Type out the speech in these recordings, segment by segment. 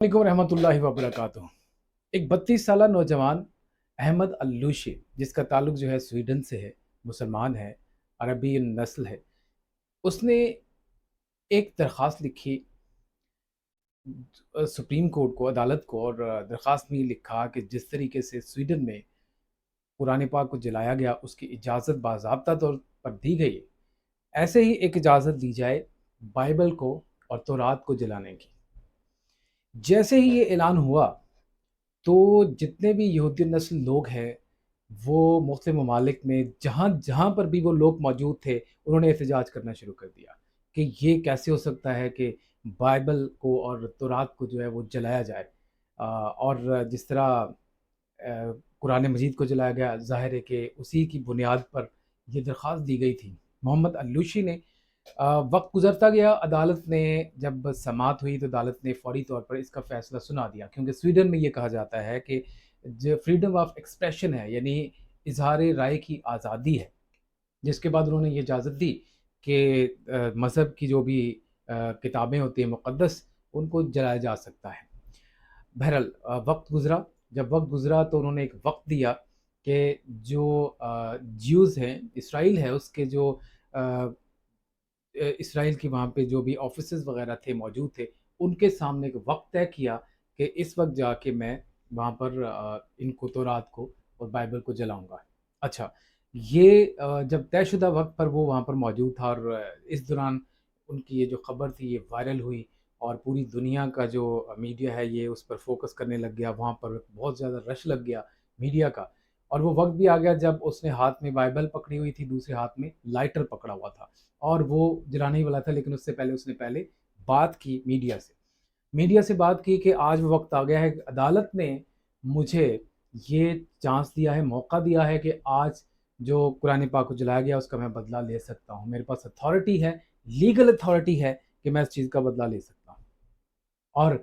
वालेकुम रहमतुल्लाहि व बरकातुहू। एक 32 साला नौजवान अहमद अल्लूशी, जिसका ताल्लुक जो है स्वीडन से है, मुसलमान है, अरबी नस्ल है। उसने एक दरख्वास्त लिखी सुप्रीम कोर्ट को, अदालत को, और दरख्वास्त में ये लिखा कि जिस तरीके से स्वीडन में कुरान पाक को जलाया गया, उसकी इजाज़त बाज़ाब्ता तौर पर दी गई, ऐसे ही एक इजाज़त दी जाए बाइबल को और तौरात को जलाने की। जैसे ही ये ऐलान हुआ, तो जितने भी यहूदी नस्ल लोग हैं, वो मुख्तलिफ ममालिक में जहाँ जहाँ पर भी वो लोग मौजूद थे, उन्होंने एहतजाज करना शुरू कर दिया कि ये कैसे हो सकता है कि बाइबल को और तौरात को जो है वो जलाया जाए। और जिस तरह कुरान मजीद को जलाया गया, ज़ाहिर है कि उसी की बुनियाद पर ये दरख्वास्त दी गई थी। मोहम्मद अल्लूशी ने वक्त गुजरता गया, अदालत ने जब समाअत हुई तो अदालत ने फौरी तौर पर इसका फ़ैसला सुना दिया, क्योंकि स्वीडन में ये कहा जाता है कि जो फ्रीडम ऑफ एक्सप्रेशन है, यानी इजहार राय की आज़ादी है। जिसके बाद उन्होंने ये इजाज़त दी कि मज़हब की जो भी किताबें होती हैं मुक़द्दस, उनको जलाया जा सकता है। बहरहाल वक्त गुज़रा, जब वक्त गुज़रा तो उन्होंने एक वक्त दिया कि जो ज्यूज़ हैं, इसराइल है, उसके जो अ, इसराइल की वहाँ पे जो भी ऑफिसेज़ वग़ैरह थे, मौजूद थे, उनके सामने एक वक़्त तय किया कि इस वक़्त जाके मैं वहाँ पर इनको तौरात को और बाइबल को जलाऊँगा। अच्छा, ये जब तयशुदा वक़्त पर वो वहाँ पर मौजूद था, और इस दौरान उनकी ये जो ख़बर थी ये वायरल हुई, और पूरी दुनिया का जो मीडिया है ये उस पर फ़ोकस करने लग गया, वहाँ पर बहुत ज़्यादा रश लग गया मीडिया का। और वो वक़्त भी आ गया जब उसने हाथ में बाइबल पकड़ी हुई थी, दूसरे हाथ में लाइटर पकड़ा हुआ था, और वो जलाने ही वाला था, लेकिन उससे पहले उसने बात की मीडिया से। मीडिया से बात की कि आज वो वक़्त आ गया है कि अदालत ने मुझे ये चांस दिया है, मौका दिया है कि आज जो कुरान पाक को जलाया गया उसका मैं बदला ले सकता हूँ। मेरे पास अथॉरिटी है, लीगल अथॉरिटी है कि मैं इस चीज़ का बदला ले सकता हूँ। और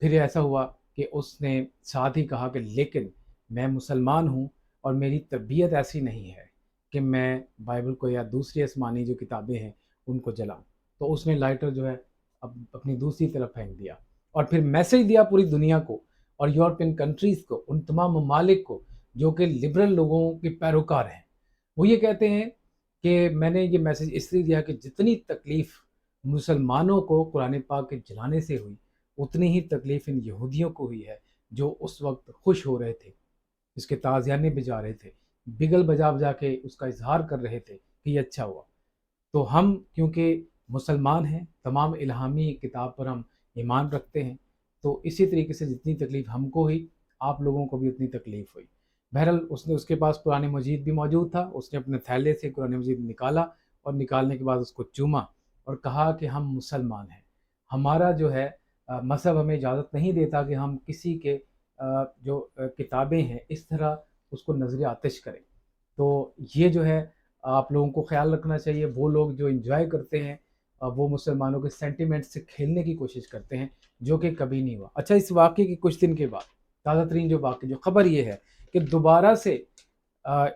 फिर ऐसा हुआ कि उसने साथ ही कहा कि लेकिन मैं मुसलमान हूँ, और मेरी तबीयत ऐसी नहीं है कि मैं बाइबल को या दूसरी आसमानी जो किताबें हैं उनको जलाऊँ। तो उसने लाइटर जो है अब अपनी दूसरी तरफ फेंक दिया, और फिर मैसेज दिया पूरी दुनिया को और यूरोपियन कंट्रीज़ को, उन तमाम ममालिक को जो कि लिबरल लोगों के पैरोकार हैं। वो ये कहते हैं कि मैंने ये मैसेज इसलिए दिया कि जितनी तकलीफ़ मुसलमानों को कुरान पाक के जलाने से हुई, उतनी ही तकलीफ़ इन यहूदियों को हुई है, जो उस वक़्त खुश हो रहे थे, इसके ताज़ियाने बजा रहे थे, बिगल बजा-बजा के उसका इज़हार कर रहे थे कि ये अच्छा हुआ। तो हम क्योंकि मुसलमान हैं, तमाम इल्हामी किताब पर हम ईमान रखते हैं, तो इसी तरीके से जितनी तकलीफ़ हमको हुई, आप लोगों को भी उतनी तकलीफ़ हुई। बहरहाल उसने उसके पास कुरान मजीद भी मौजूद था, उसने अपने थैले से कुरान मजीद निकाला, और निकालने के बाद उसको चूमा और कहा कि हम मुसलमान हैं। हमारा जो है मज़हब हमें इजाज़त नहीं देता कि हम किसी के जो किताबें हैं, इस तरह उसको नज़र आतिश करें। तो ये जो है आप लोगों को ख़्याल रखना चाहिए। वो लोग जो एन्जॉय करते हैं, वो मुसलमानों के सेंटिमेंट से खेलने की कोशिश करते हैं, जो कि कभी नहीं हुआ। अच्छा, इस वाक़ये के कुछ दिन के बाद ताज़ा तरीन जो वाक़या जो ख़बर ये है कि दोबारा से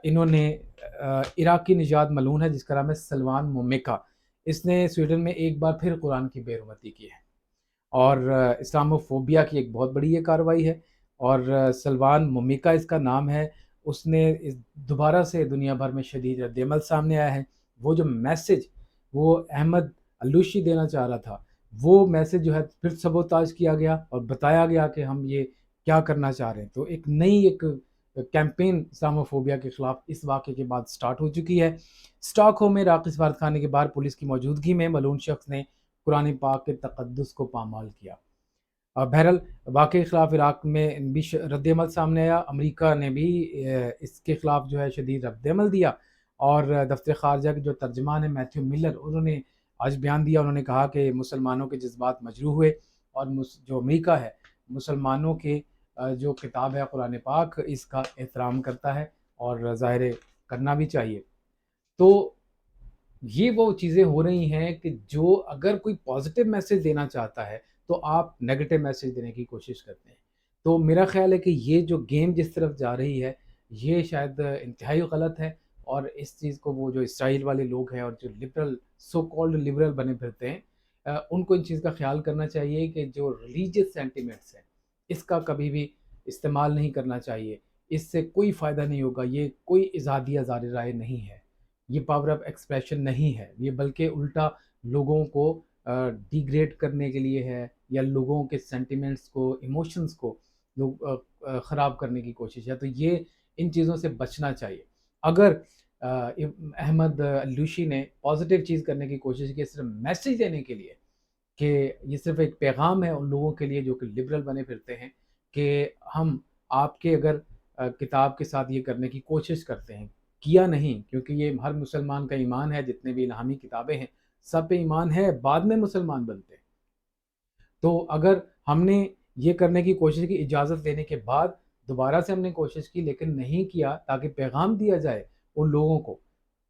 इन्होंने इराक़ी निजात मलून है जिसका नाम है सलमान मोमेका, इसने स्वीडन में एक बार फिर कुरान की बेरुमती की है, और इस्लामोफ़ोबिया की एक बहुत बड़ी ये कार्रवाई है। और सलमान मोमिका इसका नाम है। उसने इस दोबारा से दुनिया भर में शदीद रद्द-ए-अमल सामने आया है। वो जो मैसेज वो अहमद अल्लूशी देना चाह रहा था, वो मैसेज जो है फिर सबोताज किया गया और बताया गया कि हम ये क्या करना चाह रहे हैं। तो एक नई एक कैंपेन इस्लामोफ़ोबिया के ख़िलाफ़ इस वाक़ये के बाद स्टार्ट हो चुकी है। स्टॉकहोम में इराक़ी सफारतखाने के बाहर पुलिस की मौजूदगी में मलून शख्स ने कुरान पाक के तक़द्दुस को पामाल किया। बहरहाल वाक़ये के ख़िलाफ़ इराक़ में भी रद्द-ए-अमल सामने आया। अमेरिका ने भी इसके ख़िलाफ़ जो है शदीद रद्द-ए-अमल दिया, और दफ़्तर ख़ारजा के जो तर्जुमान हैं मैथ्यू मिलर, उन्होंने आज बयान दिया। उन्होंने कहा कि मुसलमानों के जज़्बात मजरूह हुए, और जो अमेरिका है मुसलमानों की जो किताब है कुरान पाक, इसका एहतराम करता है, और ज़ाहिर है करना भी चाहिए। तो ये वो चीज़ें हो रही हैं कि जो अगर कोई पॉज़िटिव मैसेज देना चाहता है, तो आप नेगेटिव मैसेज देने की कोशिश करते हैं। तो मेरा ख़्याल है कि ये जो गेम जिस तरफ जा रही है, ये शायद इंतहाई गलत है, और इस चीज़ को वो जो इसराइल वाले लोग हैं और जो लिबरल सो कॉल्ड लिबरल बने फिरते हैं, उनको इन चीज़ का ख़्याल करना चाहिए कि जो रिलीजियस सेंटिमेंट्स हैं, इसका कभी भी इस्तेमाल नहीं करना चाहिए। इससे कोई फ़ायदा नहीं होगा, ये कोई इज़हादी आज़ादी राय नहीं है, ये पावर ऑफ एक्सप्रेशन नहीं है, ये बल्कि उल्टा लोगों को डिग्रेड करने के लिए है, या लोगों के सेंटिमेंट्स को, इमोशंस को लोग ख़राब करने की कोशिश है। तो ये इन चीज़ों से बचना चाहिए। अगर अहमद अलूशी ने पॉजिटिव चीज़ करने की कोशिश की सिर्फ मैसेज देने के लिए, कि ये सिर्फ एक पैगाम है उन लोगों के लिए जो कि लिबरल बने फिरते हैं, कि हम आपके अगर किताब के साथ ये करने की कोशिश करते हैं, किया नहीं, क्योंकि ये हर मुसलमान का ईमान है, जितने भी इल्हामी किताबें हैं सब पे ईमान है, बाद में मुसलमान बनते हैं। तो अगर हमने ये करने की कोशिश की इजाज़त देने के बाद, दोबारा से हमने कोशिश की लेकिन नहीं किया, ताकि पैगाम दिया जाए उन लोगों को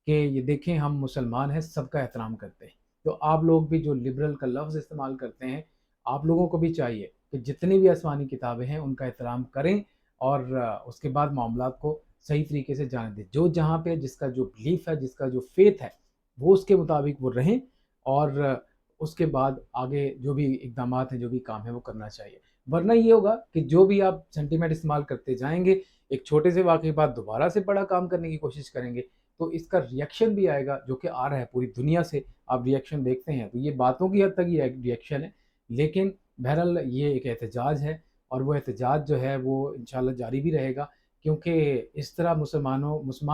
कि ये देखें हम मुसलमान हैं, सबका एहतराम करते हैं। तो आप लोग भी जो लिबरल का लफ्ज़ इस्तेमाल करते हैं, आप लोगों को भी चाहिए कि जितनी भी आसमानी किताबें हैं उनका एहतराम करें, और उसके बाद मामलात को सही तरीके से जाने दें। जो जहाँ पे जिसका जो बिलीफ है, जिसका जो फ़ेथ है, वो उसके मुताबिक वो रहें, और उसके बाद आगे जो भी इक़दामात हैं, जो भी काम है वो करना चाहिए। वरना ये होगा कि जो भी आप सेंटिमेंट इस्तेमाल करते जाएँगे, एक छोटे से वाक़ये के बाद दोबारा से बड़ा काम करने की कोशिश करेंगे, तो इसका रिएक्शन भी आएगा, जो कि आ रहा है पूरी दुनिया से। आप रिएक्शन देखते हैं, तो ये बातों की हद तक ये रिएक्शन है, लेकिन बहरहाल ये एक एहतजाज है, और वो एहतजाज जो है वो इंशाअल्लाह जारी भी रहेगा, क्योंकि इस तरह मुसलमान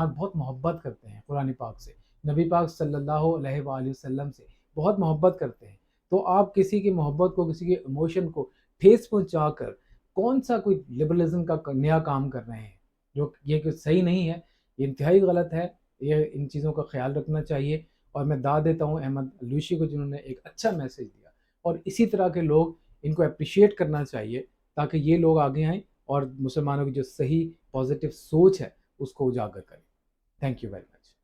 बहुत मोहब्बत करते हैं कुरान पाक से, नबी पाक सल्लल्लाहु अलैहि वसल्लम से बहुत मोहब्बत करते हैं। तो आप किसी की मोहब्बत को, किसी के इमोशन को ठेस पहुँचाकर कौन सा कोई लिबरलिज़्म का नया काम कर रहे हैं, जो ये कि सही नहीं है, ये इंतहाई गलत है। ये इन चीज़ों का ख़्याल रखना चाहिए, और मैं दाद देता हूँ अहमद अलूशी को, जिन्होंने एक अच्छा मैसेज दिया, और इसी तरह के लोग इनको एप्रिशिएट करना चाहिए, ताकि ये लोग आगे आएँ और मुसलमानों की जो सही पॉजिटिव सोच है उसको उजागर करें। Thank you very much.